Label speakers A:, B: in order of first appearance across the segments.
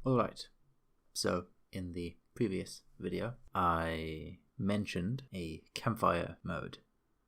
A: Alright, so in the previous video, I mentioned a Campfire Mode.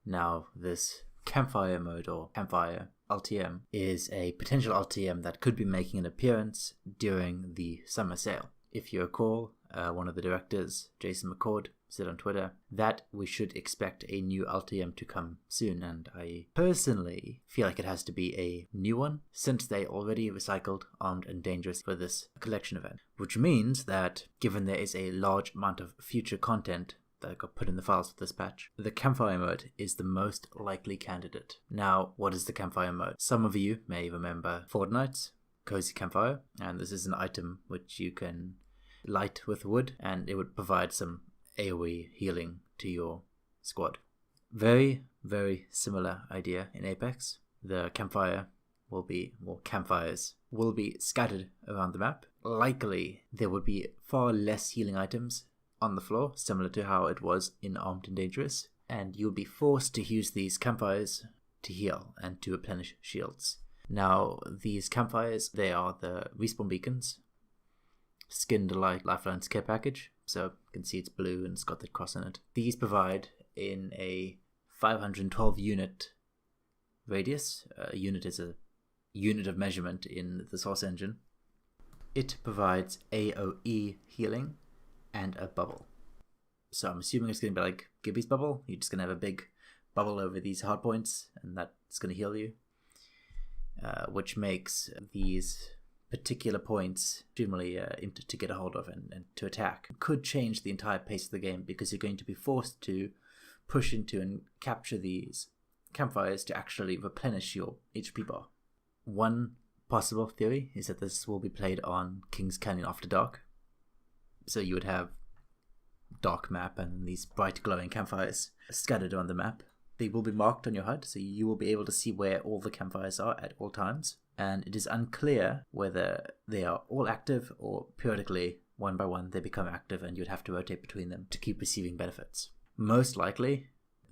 A: Now, this Campfire Mode, or Campfire LTM, is a potential LTM that could be making an appearance during the summer sale. If you recall, one of the directors, Jason McCord, said on Twitter that we should expect a new LTM to come soon, and I personally feel like it has to be a new one, since they already recycled Armed and Dangerous for this collection event. Which means that, given there is a large amount of future content that got put in the files for this patch, the Campfire Mode is the most likely candidate. Now, what is the Campfire Mode? Some of you may remember Fortnite's Cozy Campfire, and this is an item which you can light with wood, and it would provide some AoE healing to your squad. Very, very similar idea in Apex. The campfire will be, or campfires, will be scattered around the map. Likely, there would be far less healing items on the floor, similar to how it was in Armed and Dangerous, and you'll be forced to use these campfires to heal and to replenish shields. Now, these campfires, they are the respawn beacons, skinned like Lifeline's care package, so you can see it's blue and it's got that cross in it. These provide in a 512 unit radius. A unit is a unit of measurement in the Source engine. It provides AoE healing and a bubble. So I'm assuming it's going to be like Gibby's bubble. You're just going to have a big bubble over these hard points, and that's going to heal you. Which makes these particular points extremely to get a hold of and to attack. It could change the entire pace of the game, because you're going to be forced to push into and capture these campfires to actually replenish your HP bar. One possible theory is that this will be played on Kings Canyon after dark. So you would have dark map and these bright glowing campfires scattered on the map. They will be marked on your HUD, so you will be able to see where all the campfires are at all times. And it is unclear whether they are all active or periodically, one by one, they become active and you'd have to rotate between them to keep receiving benefits. Most likely,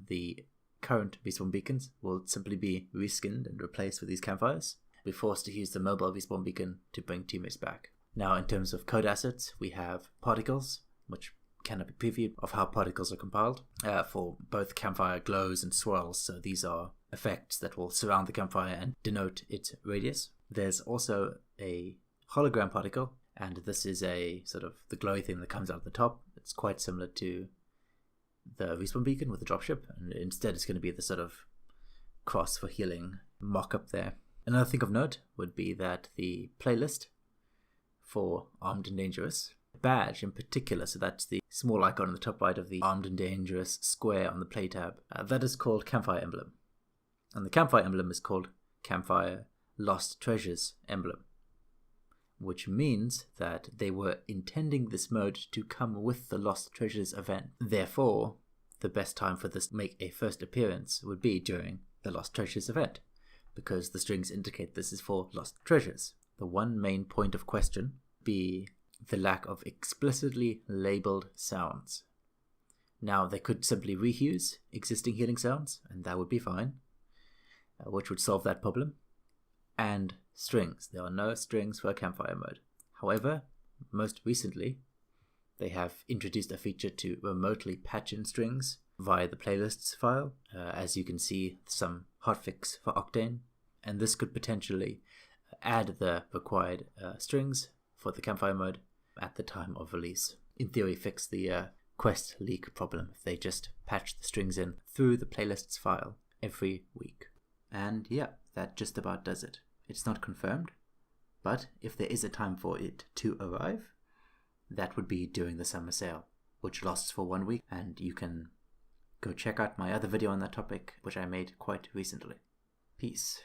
A: the current respawn beacons will simply be reskinned and replaced with these campfires. Be forced to use the mobile respawn beacon to bring teammates back. Now, in terms of code assets, we have particles, which cannot be previewed, of how particles are compiled for both campfire glows and swirls. So these are effects that will surround the campfire and denote its radius. There's also a hologram particle, and this is a sort of the glowy thing that comes out of the top. It's quite similar to the respawn beacon with the dropship, and instead it's going to be the sort of cross for healing mock-up there. Another thing of note would be that the playlist for Armed and Dangerous badge in particular, so that's the small icon on the top right of the Armed and Dangerous square on the play tab, that is called Campfire Emblem. And the Campfire Emblem is called Campfire Lost Treasures Emblem, which means that they were intending this mode to come with the Lost Treasures event. Therefore, the best time for this to make a first appearance would be during the Lost Treasures event, because the strings indicate this is for Lost Treasures. The one main point of question be the lack of explicitly labeled sounds. Now, they could simply reuse existing healing sounds, and that would be fine, which would solve that problem. And strings. There are no strings for Campfire Mode. However, most recently, they have introduced a feature to remotely patch in strings via the playlists file. As you can see, some hotfix for Octane, and this could potentially add the required strings for the Campfire Mode at the time of release. In theory, fix the quest leak problem if they just patch the strings in through the playlists file every week. And yeah, that just about does it. It's not confirmed, but if there is a time for it to arrive, that would be during the summer sale, which lasts for 1 week, and you can go check out my other video on that topic, which I made quite recently. Peace.